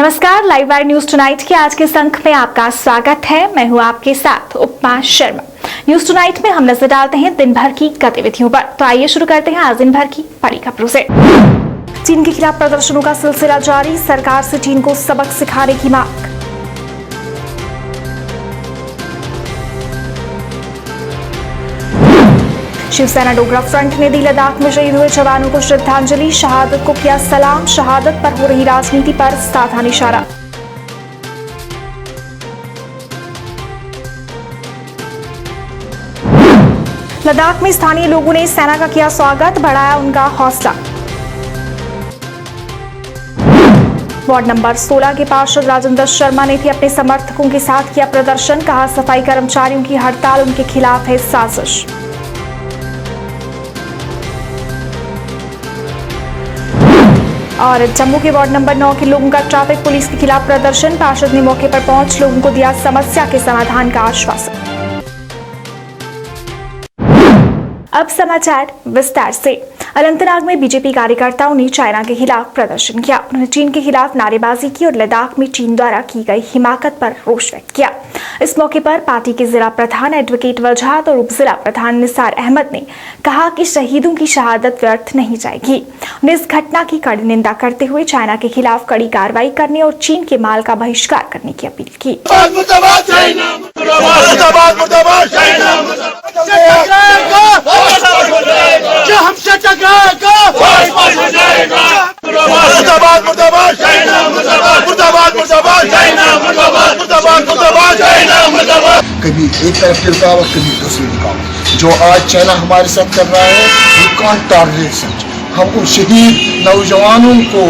नमस्कार, live wire news tonight के आज के अंक में आपका स्वागत है। मैं हूं आपके साथ उपमा शर्मा। न्यूज टुनाइट में हम नजर डालते हैं दिन भर की गतिविधियों पर। तो आइए शुरू करते हैं आज दिन भर की बड़ी खबरों से। चीन के खिलाफ प्रदर्शनों का सिलसिला जारी, सरकार से चीन को सबक सिखाने की मांग। शिवसेना डोगरा फ्रंट ने दी लद्दाख में शहीद हुए जवानों को श्रद्धांजलि, शहादत को किया सलाम, शहादत पर हो रही राजनीति पर साधा निशाना। लद्दाख में स्थानीय लोगों ने सेना का किया स्वागत, बढ़ाया उनका हौसला। वार्ड नंबर 16 के पार्षद राजेंद्र शर्मा ने भी अपने समर्थकों के साथ किया प्रदर्शन, कहा सफाई कर्मचारियों की हड़ताल उनके खिलाफ है साजिश। और जम्मू के वार्ड नंबर 9 के लोगों का ट्रैफिक पुलिस के खिलाफ प्रदर्शन, पार्षद ने मौके पर पहुंच लोगों को दिया समस्या के समाधान का आश्वासन। अब समाचार विस्तार से। अनंतनाग में बीजेपी कार्यकर्ताओं ने चाइना के खिलाफ प्रदर्शन किया। उन्होंने चीन के खिलाफ नारेबाजी की और लद्दाख में चीन द्वारा की गई हिमाकत पर रोष व्यक्त किया। इस मौके पर पार्टी के जिला प्रधान एडवोकेट वजहत और उप जिला प्रधान निसार अहमद ने कहा कि शहीदों की शहादत व्यर्थ नहीं जाएगी। उन्होंने इस घटना की कड़ी निंदा करते हुए चाइना के खिलाफ कड़ी कार्रवाई करने और चीन के माल का बहिष्कार करने की अपील की। जो हमसे टकराएगा मुर्दाबाद मुर्दाबाद चाइना मुर्दाबाद मुर्दाबाद मुर्दाबाद चाइना मुर्दाबाद मुर्दाबाद मुर्दाबाद चाइना मुर्दाबाद। कभी एक तरफ की रुकावट, कभी दूसरी रुकावट। जो आज चाइना हमारे साथ कर रहा है, वी कांट टॉलरेट सच। हम उन शहीद नौजवानों को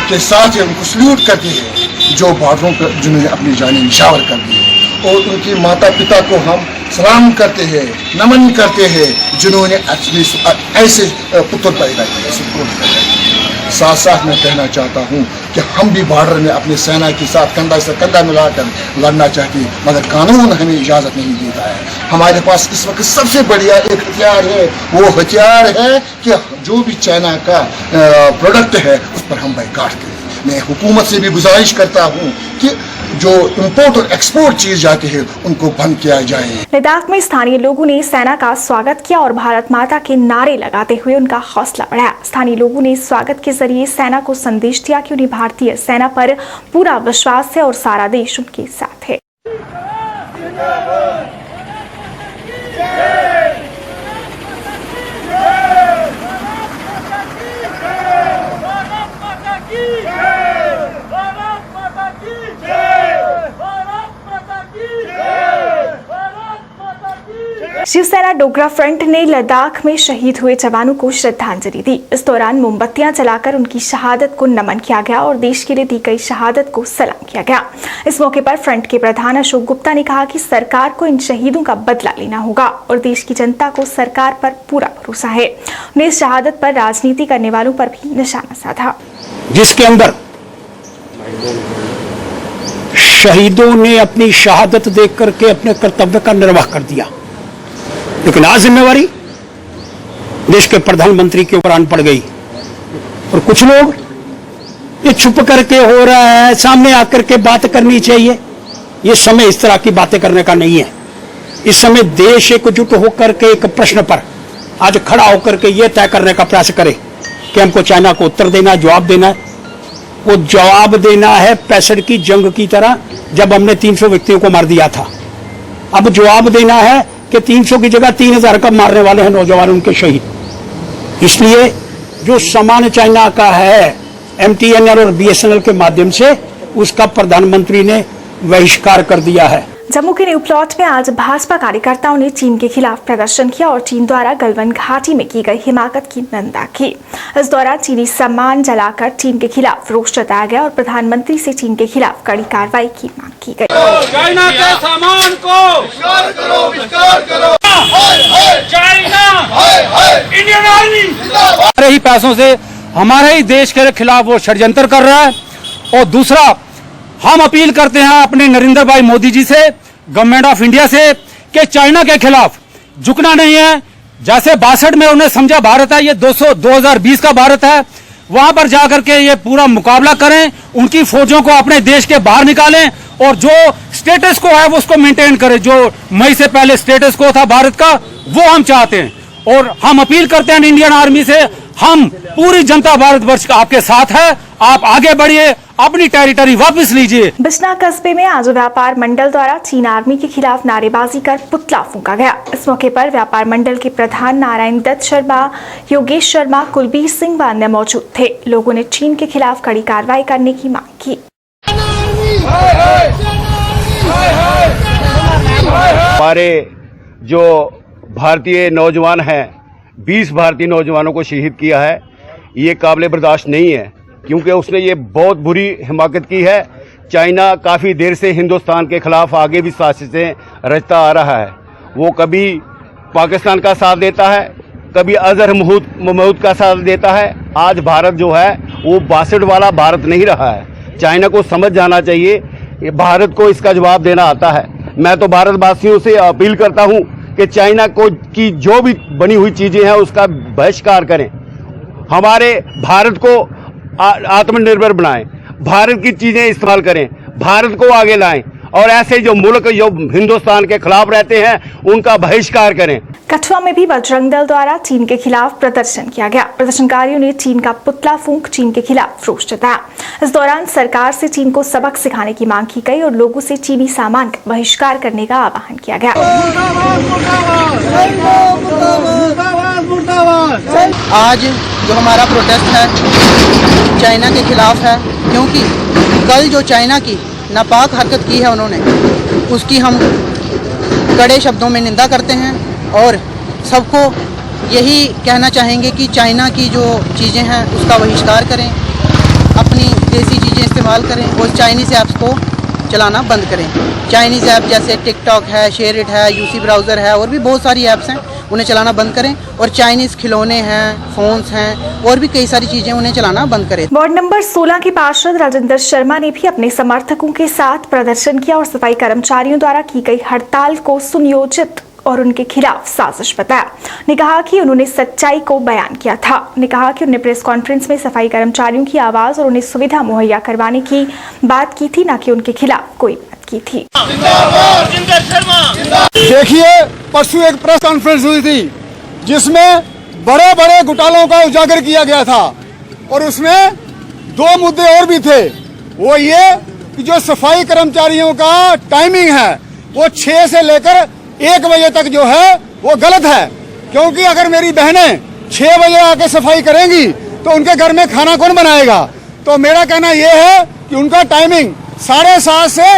के साथ उनको सल्यूट करते हैं जो बॉर्डरों पर जिन्होंने अपनी जानें निछावर कर दी है, और उनके माता पिता को हम सलाम करते हैं, नमन करते हैं जिन्होंने ऐसे पुत्र पैदा किए। साथ साथ मैं कहना चाहता हूं कि हम भी बॉर्डर में अपने सेना के साथ कंधा से कंधा मिलाकर लड़ना चाहते हैं, मगर कानून हमें इजाज़त नहीं देता है। हमारे पास इस वक्त सबसे बढ़िया एक हथियार है, वो हथियार है कि जो भी चाइना का प्रोडक्ट है उस पर हम बायकॉट करें। मैं हुकूमत से भी गुजारिश करता हूँ कि जो इंपोर्ट और एक्सपोर्ट चीज जाती है उनको बंद किया जाए। लद्दाख में स्थानीय लोगों ने सेना का स्वागत किया और भारत माता के नारे लगाते हुए उनका हौसला बढ़ाया। स्थानीय लोगों ने स्वागत के जरिए सेना को संदेश दिया कि उन्हें भारतीय सेना पर पूरा विश्वास है और सारा देश उनके साथ है। शिवसेना डोगरा फ्रंट ने लद्दाख में शहीद हुए जवानों को श्रद्धांजलि दी। इस दौरान मोमबत्तियां जलाकर उनकी शहादत को नमन किया गया और देश के लिए दी गई शहादत को सलाम किया गया। इस मौके पर फ्रंट के प्रधान अशोक गुप्ता ने कहा कि सरकार को इन शहीदों का बदला लेना होगा और देश की जनता को सरकार पर पूरा भरोसा है। उन्हें इस शहादत पर राजनीति करने वालों पर भी निशाना साधा, जिसके अंदर शहीदों ने अपनी शहादत देख करके अपने कर्तव्य का निर्वाह कर दिया। लेकिन आज जिम्मेवारी देश के प्रधानमंत्री के ऊपर आन पड़ गई और कुछ लोग ये छुप करके हो रहा है, सामने आकर के बात करनी चाहिए। ये समय इस तरह की बातें करने का नहीं है। इस समय देश एकजुट होकर के एक प्रश्न पर आज खड़ा होकर के ये तय करने का प्रयास करे कि हमको चाइना को उत्तर देना, जवाब देना है। वो जवाब देना है 65 की जंग की तरह, जब हमने 300 व्यक्तियों को मार दिया था। अब जवाब देना है कि 300 की जगह 3000 का मारने वाले हैं नौजवान, उनके शहीद। इसलिए जो सामान चाइना का है MTNL और BSNL के माध्यम से, उसका प्रधानमंत्री ने बहिष्कार कर दिया है। जम्मू के न्यू प्लॉट में आज भाजपा कार्यकर्ताओं ने चीन के खिलाफ प्रदर्शन किया और चीन द्वारा गलवान घाटी में की गई हिमाकत की निंदा की। इस दौरान चीनी सामान जलाकर चीन के खिलाफ रोष जताया गया और प्रधानमंत्री से चीन के खिलाफ कड़ी कार्रवाई की मांग की गई। चाइना के सामान को विस्तार करो, विस्तार करो। चाइना इंडियन आर्मी हमारे ही पैसों से हमारे ही देश के खिलाफ वो षड्यंत्र कर रहा है। और दूसरा, हम अपील करते हैं अपने नरेंद्र भाई मोदी जी से, गवर्नमेंट ऑफ इंडिया से, कि चाइना के खिलाफ झुकना नहीं है। जैसे 62 में उन्हें समझा भारत है ये 2020 का भारत है, वहां पर जाकर के ये पूरा मुकाबला करें, उनकी फौजों को अपने देश के बाहर निकालें और जो स्टेटस को है वो उसको मेंटेन करें। जो मई से पहले स्टेटस को था भारत का, वो हम चाहते हैं। और हम अपील करते हैं इंडियन आर्मी से, हम पूरी जनता भारतवर्ष का आपके साथ है, आप आगे बढ़िए, अपनी टेरिटरी वापस लीजिए। बिश्ना कस्बे में आज व्यापार मंडल द्वारा चीन आर्मी के खिलाफ नारेबाजी कर पुतला फूंका गया। इस मौके पर व्यापार मंडल के प्रधान नारायण दत्त शर्मा, योगेश शर्मा, कुलबीर सिंह व अन्य मौजूद थे। लोगों ने चीन के खिलाफ कड़ी कार्रवाई करने की मांग की। हमारे जो भारतीय नौजवान हैं, 20 भारतीय नौजवानों को शहीद किया है, ये काबिल बर्दाश्त नहीं है, क्योंकि उसने ये बहुत बुरी हिमाकत की है। चाइना काफ़ी देर से हिंदुस्तान के खिलाफ आगे भी साजिशें रचता आ रहा है। वो कभी पाकिस्तान का साथ देता है, कभी अजहर महमूद का साथ देता है। आज भारत जो है वो 62 वाला भारत नहीं रहा है। चाइना को समझ जाना चाहिए, ये भारत को इसका जवाब देना आता है। मैं तो भारतवासियों से अपील करता हूँ कि चाइना को की जो भी बनी हुई चीज़ें हैं उसका बहिष्कार करें, हमारे भारत को आत्मनिर्भर बनाएं, भारत की चीजें इस्तेमाल करें, भारत को आगे लाएं और ऐसे जो मुल्क जो हिंदुस्तान के खिलाफ रहते हैं उनका बहिष्कार करें। कठुआ में भी बजरंग दल द्वारा चीन के खिलाफ प्रदर्शन किया गया। प्रदर्शनकारियों ने चीन का पुतला फूंक चीन के खिलाफ रोष जताया। इस दौरान सरकार से चीन को सबक सिखाने की मांग की गई और लोगों से चीनी सामान का बहिष्कार करने का आह्वान किया गया। आज जो हमारा प्रोटेस्ट है चाइना के खिलाफ है, क्योंकि कल जो चाइना की नापाक हरकत की है उन्होंने, उसकी हम कड़े शब्दों में निंदा करते हैं और सबको यही कहना चाहेंगे कि चाइना की जो चीज़ें हैं उसका बहिष्कार करें, अपनी देसी चीज़ें इस्तेमाल करें और चाइनीज़ ऐप्स को चलाना बंद करें। चाइनीज़ ऐप जैसे टिकटॉक है, शेयरिट है, यूसी ब्राउज़र है और भी बहुत सारी ऐप्स हैं, उन्हें चलाना बंद करें। और चाइनीज़ खिलौने हैं, फ़ोन्स हैं और भी कई सारी चीज़ें उन्हें चलाना बंद करें। वार्ड नंबर 16 के पार्षद राजेंद्र शर्मा ने भी अपने समर्थकों के साथ प्रदर्शन किया और सफाई कर्मचारियों द्वारा की गई हड़ताल को सुनियोजित और उनके खिलाफ साजिश बताया। ने कहा कि उन्होंने सच्चाई को बयान किया था। ने कहा कि उन्होंने प्रेस कॉन्फ्रेंस में सफाई कर्मचारियों की आवाज और उन्हें सुविधा मुहैया करवाने की बात की थी, न कि उनके खिलाफ कोई बात की थी। देखिए, परसों एक प्रेस कॉन्फ्रेंस हुई थी जिसमें बड़े बड़े घोटालों का उजागर किया गया था और उसमें 2 मुद्दे और भी थे। वो ये कि जो सफाई कर्मचारियों का टाइमिंग है वो 6 से लेकर 1 बजे तक जो है वो गलत है, क्योंकि अगर मेरी बहनें 6 बजे आके सफाई करेंगी तो उनके घर में खाना कौन बनाएगा। तो मेरा कहना ये है कि उनका टाइमिंग 7:30 से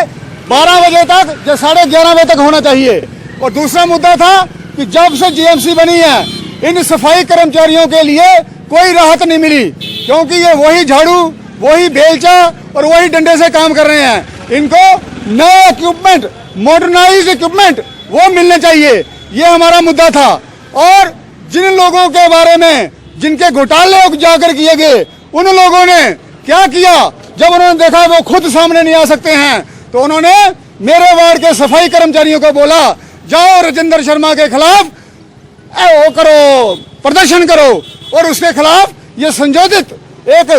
12 बजे तक या 11:30 बजे तक होना चाहिए। और दूसरा मुद्दा था कि जब से जीएमसी बनी है इन सफाई कर्मचारियों के लिए कोई राहत नहीं मिली, क्योंकि ये वही झाड़ू, वही बेलचा और वही डंडे से काम कर रहे हैं। इनको नए इक्विपमेंट, मॉडर्नाइज्ड इक्विपमेंट वो मिलने चाहिए, ये हमारा मुद्दा था। और जिन लोगों के बारे में जिनके घोटाले उजागर किए गए, उन लोगों ने क्या किया, जब उन्होंने देखा वो खुद सामने नहीं आ सकते हैं तो उन्होंने मेरे वार्ड के सफाई कर्मचारियों को बोला, जाओ राजेंद्र शर्मा के खिलाफ वो करो, प्रदर्शन करो। और उसके खिलाफ ये संयोजित एक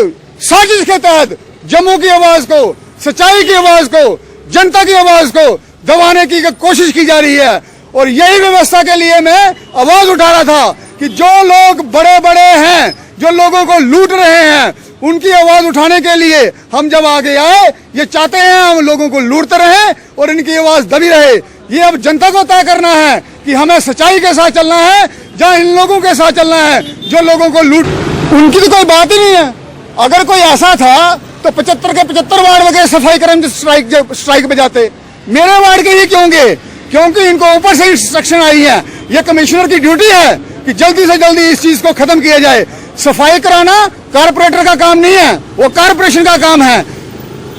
साजिश के तहत जम्मू की आवाज को, सच्चाई की आवाज को, जनता की आवाज को दबाने की कोशिश की जा रही है। और यही व्यवस्था के लिए मैं आवाज उठा रहा था कि जो लोग बड़े बड़े हैं, जो लोगों को लूट रहे हैं, उनकी आवाज उठाने के लिए हम जब आगे आए, ये चाहते हैं हम लोगों को लूटते रहें और इनकी आवाज दबी रहे। ये अब जनता को तय करना है कि हमें सच्चाई के साथ चलना है या इन लोगों के साथ चलना है जो लोगों को लूट। उनकी तो कोई बात ही नहीं है। अगर कोई ऐसा था तो 75 के 75 वार्ड वगैरह सफाई कर्मचारी स्ट्राइक पे जाते। मेरे वार्ड के ही क्यों गए? क्योंकि इनको ऊपर से इंस्ट्रक्शन आई है। ये कमिश्नर की ड्यूटी है कि जल्दी से जल्दी इस चीज को खत्म किया जाए। सफाई कराना कारपोरेटर का काम नहीं है, वो कारपोरेशन का काम है।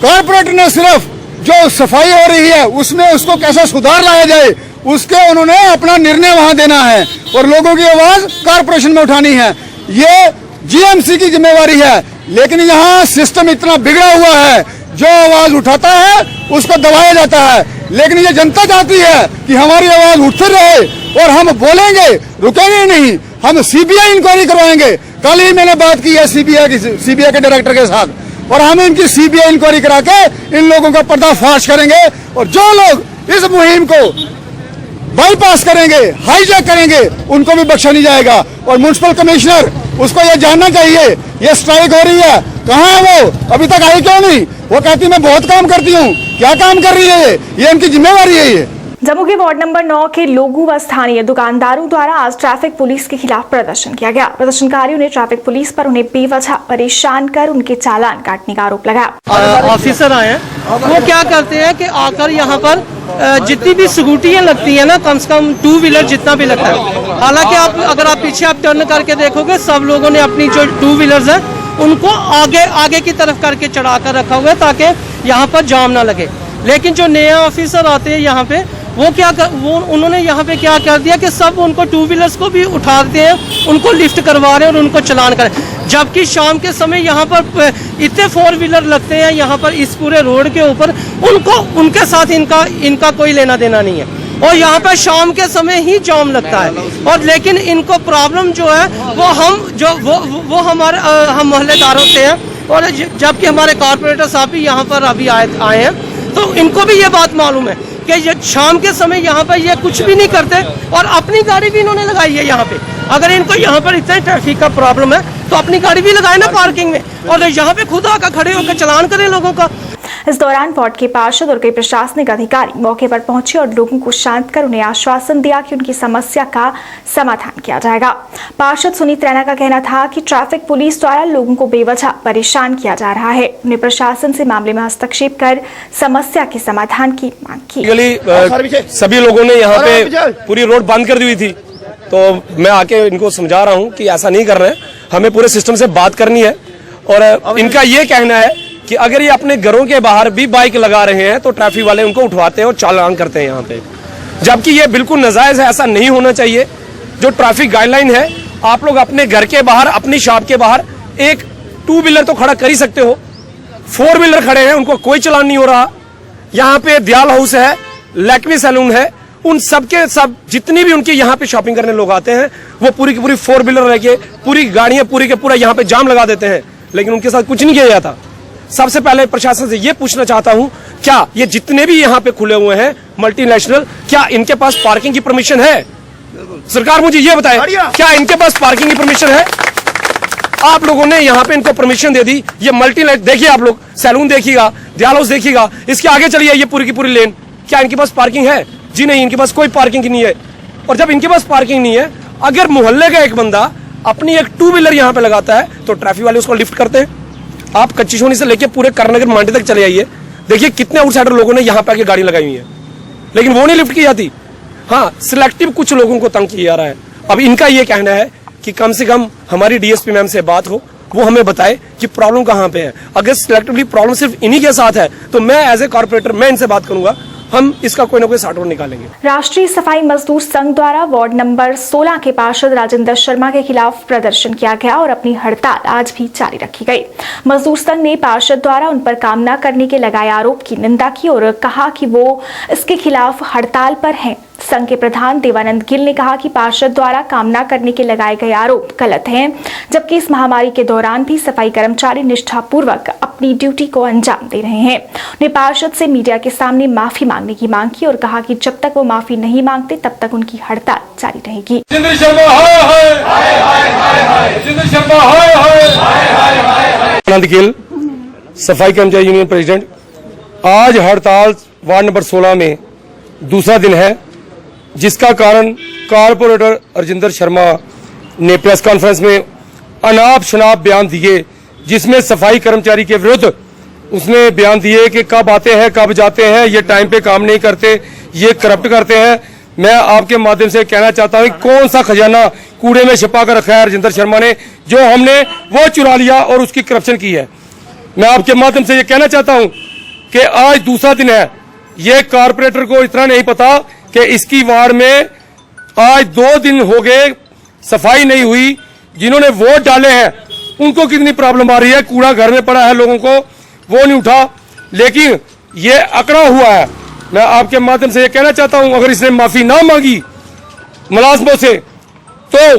कारपोरेटर ने सिर्फ जो सफाई हो रही है उसमें उसको कैसे सुधार लाया जाए उसके उन्होंने अपना निर्णय वहां देना है और लोगों की आवाज कारपोरेशन में उठानी है। ये जीएमसी की जिम्मेवारी है। लेकिन यहाँ सिस्टम इतना बिगड़ा हुआ है, जो आवाज उठाता है उसको दबाया जाता है। लेकिन ये जनता चाहती है कि हमारी आवाज उठती रहे और हम बोलेंगे, रुकेंगे नहीं। हम सीबीआई इंक्वायरी करवाएंगे, कल ही मैंने बात की है सीबीआई के डायरेक्टर के साथ, और हम इनकी सीबीआई इंक्वायरी करा के इन लोगों का पर्दाफाश करेंगे, और जो लोग इस मुहिम को बाईपास करेंगे, हाईजैक करेंगे, उनको भी बख्शा नहीं जाएगा। और म्युनिसिपल कमिश्नर, उसको ये जानना चाहिए ये स्ट्राइक हो रही है, कहाँ है वो, अभी तक आई क्यों नहीं? वो कहती मैं बहुत काम करती हूँ, क्या काम कर रही है ये इनकी जिम्मेवारी है ये। जम्मू के वार्ड नंबर 9 के लोगों व स्थानीय दुकानदारों द्वारा आज ट्रैफिक पुलिस के खिलाफ प्रदर्शन किया गया। प्रदर्शनकारियों ने ट्रैफिक पुलिस पर उन्हें बेवजह परेशान कर उनके चालान काटने का आरोप लगाया। ऑफिसर आए हैं, वो क्या करते हैं कि आकर यहाँ पर जितनी भी स्कूटियाँ लगती है ना, कम से कम 2 व्हीलर जितना भी लगता है, हालांकि अगर आप पीछे टर्न करके देखोगे, सब लोगों ने अपनी जो 2 व्हीलर्स है उनको आगे की तरफ करके चढ़ा कर रखा हुआ है ताकि यहाँ पर जाम ना लगे। लेकिन जो नया ऑफिसर आते हैं यहाँ पे, उन्होंने यहाँ पे क्या कर दिया कि सब उनको 2 व्हीलर्स को भी उठाते हैं, उनको लिफ्ट करवा रहे हैं और उनको चलान करें, जबकि शाम के समय यहाँ पर इतने 4 व्हीलर लगते हैं यहाँ पर इस पूरे रोड के ऊपर, उनके साथ इनका कोई लेना देना नहीं है, और यहाँ पर शाम के समय ही जाम लगता है। और लेकिन इनको प्रॉब्लम जो है वो हम मोहल्लेदारों से है, और जबकि हमारे कॉर्पोरेटर साहब भी यहाँ पर अभी आए हैं, तो इनको भी ये बात मालूम है कि ये शाम के समय यहाँ पर ये कुछ भी नहीं करते, और अपनी गाड़ी भी इन्होंने लगाई है यहाँ पे। अगर इनको यहाँ पर इतना ट्रैफिक का प्रॉब्लम है तो अपनी गाड़ी भी लगाए ना पार्किंग में, और यहाँ पे खुद आकर खड़े होकर चलान करें लोगों का। इस दौरान वार्ड के पार्षद और कई प्रशासनिक अधिकारी मौके पर पहुंचे और लोगों को शांत कर उन्हें आश्वासन दिया कि उनकी समस्या का समाधान किया जाएगा। पार्षद सुनीत रैना का कहना था कि ट्रैफिक पुलिस द्वारा लोगों को बेवजह परेशान किया जा रहा है। उन्हें प्रशासन से मामले में हस्तक्षेप कर समस्या के समाधान की मांग की। सभी लोगों ने यहाँ पे पूरी रोड बंद कर दी हुई थी, तो मैं आके इनको समझा रहा हूँ कि ऐसा नहीं कर रहे हैं, हमें पूरे सिस्टम से बात करनी है। और इनका ये कहना है कि अगर ये अपने घरों के बाहर भी बाइक लगा रहे हैं तो ट्रैफिक वाले उनको उठवाते हैं और चालान करते हैं यहाँ पे, जबकि ये बिल्कुल नाजायज है, ऐसा नहीं होना चाहिए। जो ट्रैफिक गाइडलाइन है, आप लोग अपने घर के बाहर, अपनी शॉप के बाहर एक 2 व्हीलर तो खड़ा कर ही सकते हो, 4 व्हीलर खड़े हैं, उनको कोई चालान नहीं हो रहा। यहाँ पे दयाल हाउस है, लैक्मी सैलून है, उन सबके सब जितनी भी उनके यहाँ पे शॉपिंग करने लोग आते हैं, वो पूरी की पूरी 4 व्हीलर लेके पूरी गाड़ियां पूरी के पूरा यहाँ पे जाम लगा देते हैं, लेकिन उनके साथ कुछ नहीं किया जाता। सबसे पहले प्रशासन से ये पूछना चाहता हूं, क्या ये जितने भी यहाँ पे खुले हुए हैं मल्टीनेशनल, क्या इनके पास पार्किंग की परमिशन है? सरकार मुझे ये बताए, क्या इनके पास पार्किंग की परमिशन है? आप लोगों ने यहाँ पे इनको परमिशन दे दी। ये मल्टीनेशनल देखिए, आप लोग सैलून देखिएगा, दयाल हाउस देखिएगा, इसके आगे चलिए, ये पूरी की पूरी लेन, क्या इनके पास पार्किंग है? जी नहीं, इनके पास कोई पार्किंग नहीं है। और जब इनके पास पार्किंग नहीं है, अगर मोहल्ले का एक बंदा अपनी एक 2 व्हीलर यहाँ पे लगाता है तो ट्रैफिक वाले उसको लिफ्ट करते हैं। आप कच्ची सोनी से लेके पूरे करनगर मांडी तक चले आइए, देखिए कितने आउटसाइडर लोगों ने यहाँ पे आके गाड़ी लगाई हुई है, लेकिन वो नहीं लिफ्ट की जाती। हाँ, सिलेक्टिव कुछ लोगों को तंग किया जा रहा है। अब इनका ये कहना है कि कम से कम हमारी डीएसपी मैम से बात हो, वो हमें बताए कि प्रॉब्लम कहाँ पे है। अगर सिलेक्टिवली प्रॉब्लम सिर्फ इन्हीं के साथ है तो मैं एज ए कॉर्पोरेटर मैं इनसे बात करूंगा, हम इसका कोई ना कोई साटोर निकालेंगे। राष्ट्रीय सफाई मजदूर संघ द्वारा वार्ड नंबर 16 के पार्षद राजेंद्र शर्मा के खिलाफ प्रदर्शन किया गया और अपनी हड़ताल आज भी जारी रखी गई। मजदूर संघ ने पार्षद द्वारा उन पर काम न करने के लगाए आरोप की निंदा की और कहा कि वो इसके खिलाफ हड़ताल पर हैं। संघ के प्रधान देवानंद गिल ने कहा कि पार्षद द्वारा काम न करने के लगाए गए आरोप गलत हैं, जबकि इस महामारी के दौरान भी सफाई कर्मचारी निष्ठापूर्वक अपनी ड्यूटी को अंजाम दे रहे हैं। उन्हें पार्षद से मीडिया के सामने माफी मांगने की मांग की और कहा कि जब तक वो माफी नहीं मांगते तब तक उनकी हड़ताल जारी रहेगी। देवानंद गिल, सफाई कर्मचारी यूनियन प्रेसिडेंट। आज हड़ताल वार्ड नंबर 16 में दूसरा दिन है, जिसका कारण कारपोरेटर राजेंद्र शर्मा ने प्रेस कॉन्फ्रेंस में अनाप शनाप बयान दिए, जिसमें सफाई कर्मचारी के विरुद्ध उसने बयान दिए कि कब आते हैं कब जाते हैं, ये टाइम पे काम नहीं करते, ये करप्ट करते हैं। मैं आपके माध्यम से कहना चाहता हूं कौन सा खजाना कूड़े में छिपा कर रखा है राजेंद्र शर्मा ने, जो हमने वो चुरा लिया और उसकी करप्शन की है। मैं आपके माध्यम से ये कहना चाहता हूं कि आज दूसरा दिन है, ये कारपोरेटर को इतना नहीं पता कि इसकी वार्ड में आज 2 दिन हो गए सफाई नहीं हुई। जिन्होंने वोट डाले हैं उनको कितनी प्रॉब्लम आ रही है, कूड़ा घर में पड़ा है, लोगों को वो नहीं उठा, लेकिन ये अकड़ा हुआ है। मैं आपके माध्यम से ये कहना चाहता हूं, अगर इसने माफी ना मांगी मुलाजमों से तो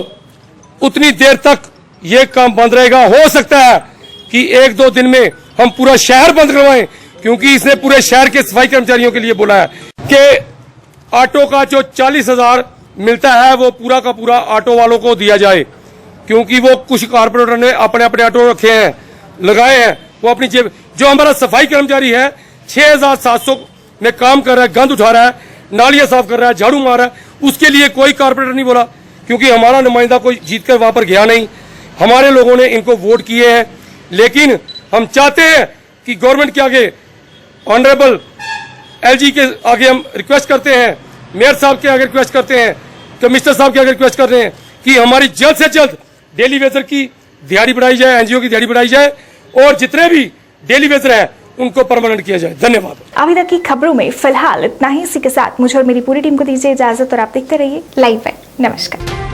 उतनी देर तक ये काम बंद रहेगा। हो सकता है कि 1-2 दिन में हम पूरा शहर बंद करवाएं, क्योंकि इसने पूरे शहर के सफाई कर्मचारियों के लिए बोला है कि ऑटो का जो 40,000 मिलता है वो पूरा का पूरा ऑटो वालों को दिया जाए, क्योंकि वो कुछ कारपोरेटर ने अपने अपने ऑटो रखे हैं, लगाए हैं, वो अपनी जेब। जो हमारा सफाई कर्मचारी है 6,700 में काम कर रहा है, गंद उठा रहा है, नालियां साफ कर रहा है, झाड़ू मार रहा है, उसके लिए कोई कारपोरेटर नहीं बोला, क्योंकि हमारा नुमाइंदा कोई जीत कर वहां पर गया नहीं। हमारे लोगों ने इनको वोट किए हैं, लेकिन हम चाहते हैं कि गवर्नमेंट के आगे, ऑनरेबल एलजी के आगे हम रिक्वेस्ट करते हैं, मेयर साहब के आगे रिक्वेस्ट करते हैं, कमिश्नर साहब के आगे रिक्वेस्ट कर रहे हैं कि हमारी जल्द से जल्द डेली वेजर की दिहाड़ी बढ़ाई जाए, एनजीओ की दिहाड़ी बढ़ाई जाए, और जितने भी डेली वेजर है उनको परमानेंट किया जाए। धन्यवाद। अभी तक की खबरों में फिलहाल इतना ही। इसी के साथ मुझे और मेरी पूरी टीम को दीजिए इजाजत और आप देखते रहिए लाइव है। नमस्कार।